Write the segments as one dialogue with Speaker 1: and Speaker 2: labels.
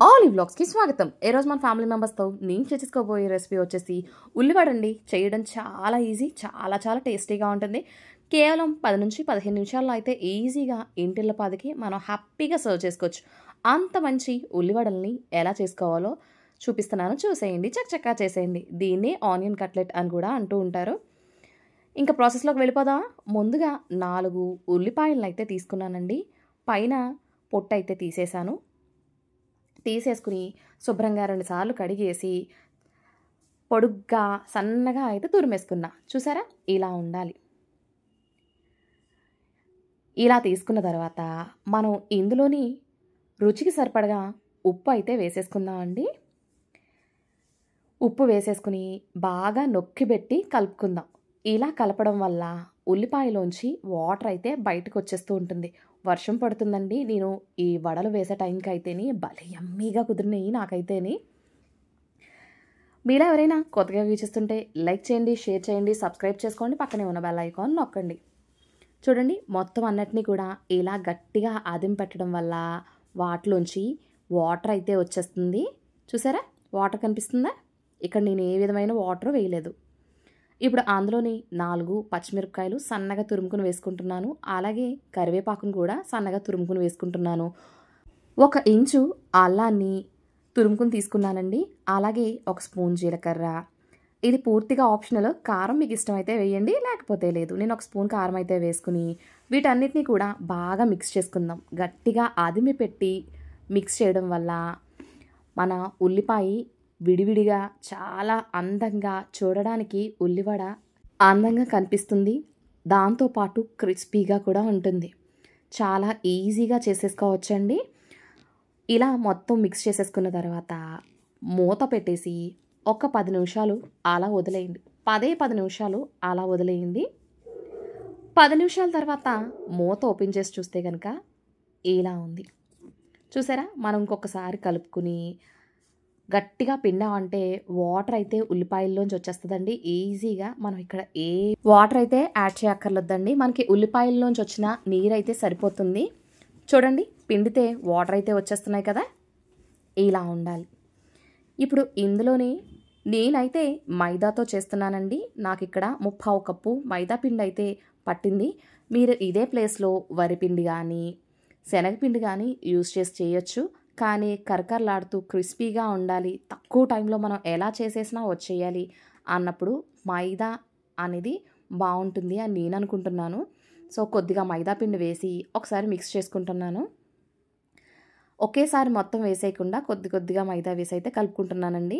Speaker 1: All ఈ వ్లాగ్స్కి స్వాగతం. ఈ రోజు మన ఫ్యామిలీ మెంబర్స్తో నేను చేసుకోబోయే రెసిపీ వచ్చేసి ఉల్లివడ అండి. చేయడం చాలా ఈజీ, చాలా టేస్టీగా ఉంటుంది. కేవలం 10 నుంచి 15 నిమిషాల్లో అయితే ఈజీగా ఇంటిల్లపాదికి మనం హ్యాపీగా సర్వ్ చేసుకోవచ్చు. అంత మంచి ఉల్లివడల్ని ఎలా చేసుకోవాలో చూపిస్తున్నాను, చూసేయండి. చక్కగా చేసేయండి. దీన్నే ఆనియన్ కట్లెట్ అని కూడా అంటూ ఉంటారు. ఇంకా ప్రాసెస్లోకి వెళ్ళిపోదాం. ముందుగా 4 ఉల్లిపాయలను అయితే తీసుకున్నానండి. పైన పొట్టు అయితే తీసేసుకుని శుభ్రంగా 2 సార్లు కడిగేసి పొడుగ్గా సన్నగా అయితే తురిమేసుకున్నా. చూసారా, ఇలా ఉండాలి. ఇలా తీసుకున్న తర్వాత మనం ఇందులోని రుచికి సరిపడగా ఉప్పు అయితే వేసేసుకుందామండి. ఉప్పు వేసేసుకుని బాగా నొక్కిబెట్టి కలుపుకుందాం. ఇలా కలపడం వల్ల ఉల్లిపాయలోంచి వాటర్ అయితే బయటకు వచ్చేస్తూ ఉంటుంది. వర్షం పడుతుందండి. నేను ఈ వడలు వేసే టైంకి అయితేని భలే యమ్మీగా కుదిరినాయి నాకైతేని. మీలో ఎవరైనా కొత్తగా వీక్షిస్తుంటే లైక్ చేయండి, షేర్ చేయండి, సబ్స్క్రైబ్ చేసుకోండి, పక్కనే ఉన్న బెల్ ఐకాన్ నొక్కండి. చూడండి, మొత్తం అన్నిటినీ కూడా ఇలా గట్టిగా ఆదిం పెట్టడం వల్ల వాటిలోంచి వాటర్ అయితే వచ్చేస్తుంది. చూసారా, వాటర్ కనిపిస్తుందా? ఇక్కడ నేను ఏ విధమైన వాటర్ వేయలేదు. ఇప్పుడు అందులోని 4 పచ్చిమిరపకాయలు సన్నగా తురుముకుని వేసుకుంటున్నాను. అలాగే కరివేపాకును కూడా సన్నగా తురుముకుని వేసుకుంటున్నాను. 1 ఇంచు అల్లాన్ని తురుముకుని తీసుకున్నానండి. అలాగే 1 స్పూన్ జీలకర్ర. ఇది పూర్తిగా ఆప్షనల్. కారం మీకు ఇష్టమైతే వేయండి, లేకపోతే లేదు. నేను 1 స్పూన్ కారం అయితే వేసుకుని వీటన్నిటిని కూడా బాగా మిక్స్ చేసుకుందాం. గట్టిగా ఆదిమి పెట్టి మిక్స్ చేయడం వల్ల మన ఉల్లిపాయ విడివిడిగా చాలా అందంగా, చూడడానికి ఉల్లివడ అందంగా కనిపిస్తుంది. దాంతోపాటు క్రిస్పీగా కూడా ఉంటుంది. చాలా ఈజీగా చేసేసుకోవచ్చండి. ఇలా మొత్తం మిక్స్ చేసేసుకున్న తర్వాత మూత పెట్టేసి ఒక 10 నిమిషాలు అలా వదిలేయండి. 10 నిమిషాలు అలా వదిలేయండి. 10 నిమిషాల తర్వాత మూత ఓపెన్ చేసి చూస్తే కనుక ఇలా ఉంది. చూసారా, మనం ఇంకొకసారి కలుపుకుని గట్టిగా పిండామంటే వాటర్ అయితే ఉల్లిపాయల్లోంచి వచ్చేస్తుందండి. ఈజీగా మనం ఇక్కడ ఏ వాటర్ అయితే యాడ్ చేయక్కర్లేదండి. మనకి ఉల్లిపాయల్లోంచి వచ్చిన నీరైతే సరిపోతుంది. చూడండి, పిండితే వాటర్ అయితే వచ్చేస్తున్నాయి కదా, ఇలా ఉండాలి. ఇప్పుడు ఇందులోనే నేనైతే మైదాతో చేస్తున్నానండి. నాకు ఇక్కడ 3/4 కప్పు మైదా పిండి అయితే పట్టింది. మీరు ఇదే ప్లేస్లో వరిపిండి కానీ శనగపిండి కానీ యూజ్ చేసి చేయొచ్చు. కానీ కరకరలాడుతూ క్రిస్పీగా ఉండాలి, తక్కువ టైంలో మనం ఎలా చేసేసినా వచ్చేయాలి అన్నప్పుడు మైదా అనేది బాగుంటుంది అని నేను అనుకుంటున్నాను. సో కొద్దిగా మైదా పిండి వేసి ఒకసారి మిక్స్ చేసుకుంటున్నాను. ఒకేసారి మొత్తం వేసేయకుండా కొద్దిగా మైదా వేసి అయితే కలుపుకుంటున్నానండి.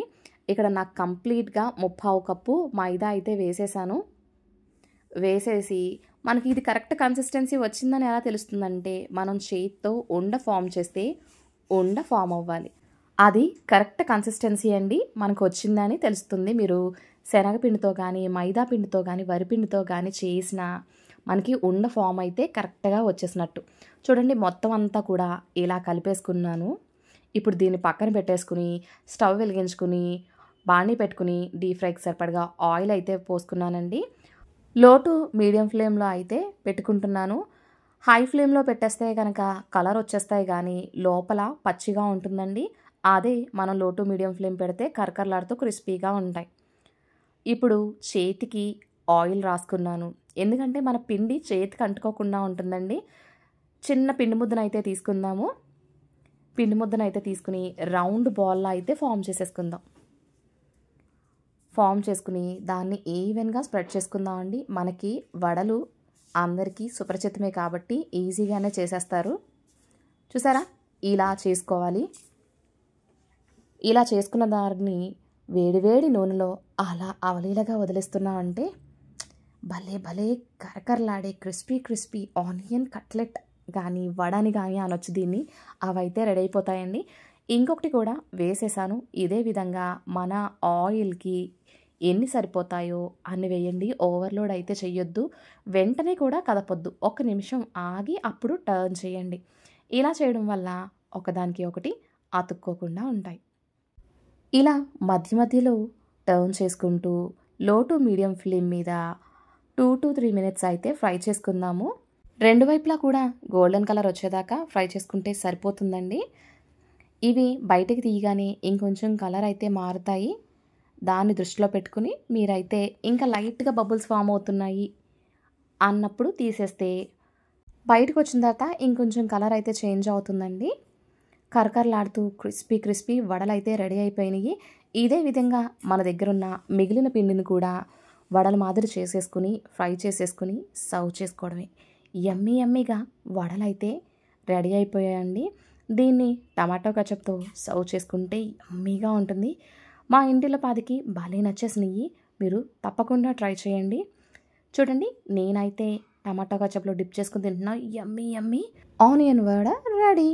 Speaker 1: ఇక్కడ నాకు కంప్లీట్గా 3/4 కప్పు మైదా అయితే వేసేసాను. వేసేసి మనకి ఇది కరెక్ట్ కన్సిస్టెన్సీ వచ్చిందని ఎలా తెలుస్తుందంటే, మనం చేతితో ఉండ ఫామ్ చేస్తే ఉండ ఫామ్ అవ్వాలి. అది కరెక్ట్ కన్సిస్టెన్సీ అండి. మనకు వచ్చిందని తెలుస్తుంది. మీరు శనగపిండితో కానీ మైదా పిండితో కానీ వరిపిండితో కానీ చేసిన మనకి ఉండ ఫామ్ అయితే కరెక్ట్గా వచ్చేసినట్టు. చూడండి, మొత్తం అంతా కూడా ఇలా కలిపేసుకున్నాను. ఇప్పుడు దీన్ని పక్కన పెట్టేసుకుని స్టవ్ వెలిగించుకుని బాణీ పెట్టుకుని డీప్ ఫ్రైకి సరిపడగా ఆయిల్ అయితే పోసుకున్నానండి. లో టు మీడియం ఫ్లేమ్లో అయితే పెట్టుకుంటున్నాను. హై ఫ్లేమ్లో పెట్టేస్తే కనుక కలర్ వచ్చేస్తాయి కానీ లోపల పచ్చిగా ఉంటుందండి. అదే మనం లో టు మీడియం ఫ్లేమ్ పెడితే కరకరలాడుతూ క్రిస్పీగా ఉంటాయి. ఇప్పుడు చేతికి ఆయిల్ రాసుకున్నాను. ఎందుకంటే మన పిండి చేతికి అంటుకోకుండా ఉంటుందండి. చిన్న పిండి ముద్దను అయితే తీసుకుందాము. పిండి ముద్దను అయితే తీసుకుని రౌండ్ బాల్లా అయితే ఫామ్ చేసేసుకుందాం. ఫామ్ చేసుకుని దాన్ని ఈవెన్గా స్ప్రెడ్ చేసుకుందామండి. మనకి వడలు అందరికీ సుపరిచితమే కాబట్టి ఈజీగానే చేసేస్తారు. చూసారా, ఇలా చేసుకోవాలి. ఇలా చేసుకున్న దాన్ని వేడివేడి నూనెలో అలా అవలీలగా వదిలేస్తున్నామంటే భలే కరకరలాడే క్రిస్పీ ఆనియన్ కట్లెట్ కానీ వడని కానీ అనొచ్చు దీన్ని. అవైతే రెడీ అయిపోతాయండి. ఇంకొకటి కూడా వేసేసాను. ఇదే విధంగా మన ఆయిల్కి ఎన్ని సరిపోతాయో అన్ని వేయండి. ఓవర్లోడ్ అయితే చెయ్యొద్దు. వెంటనే కూడా కదపొద్దు. 1 నిమిషం ఆగి అప్పుడు టర్న్ చేయండి. ఇలా చేయడం వల్ల ఒకదానికి ఒకటి అతుక్కోకుండా ఉంటాయి. ఇలా మధ్యలో టర్న్ చేసుకుంటూ లో టు మీడియం ఫ్లేమ్ మీద 2 to 3 minutes అయితే ఫ్రై చేసుకుందాము. 2 వైపులా కూడా గోల్డెన్ కలర్ వచ్చేదాకా ఫ్రై చేసుకుంటే సరిపోతుందండి. ఇవి బయటకి తీయగానే ఇంకొంచెం కలర్ అయితే మారుతాయి. దాన్ని దృష్టిలో పెట్టుకుని మీరైతే ఇంకా లైట్‌గా బబుల్స్ ఫామ్ అవుతున్నాయి అన్నప్పుడు తీసేస్తే బయటకు వచ్చిన తర్వాత ఇంకొంచెం కలర్ అయితే చేంజ్ అవుతుందండి. కరకరలాడుతూ క్రిస్పీ వడలైతే రెడీ అయిపోయినాయి. ఇదే విధంగా మన దగ్గరున్న మిగిలిన పిండిని కూడా వడల మాదిరి చేసేసుకుని, ఫ్రై చేసేసుకుని సర్వ్ చేసుకోవడమే. యమ్మీగా వడలైతే రెడీ అయిపోయాయండి. దీన్ని టమాటో కచప్‌తో సర్వ్ చేసుకుంటే యమ్మీగా ఉంటుంది. మా ఇంటిల్లపాదికి భలే నచ్చేసినాయి. మీరు తప్పకుండా ట్రై చేయండి. చూడండి, నేనైతే టమాటో కచప్‌లో డిప్ చేసుకొని తింటున్నా. యమ్మీ ఆనియన్ వడ రెడీ.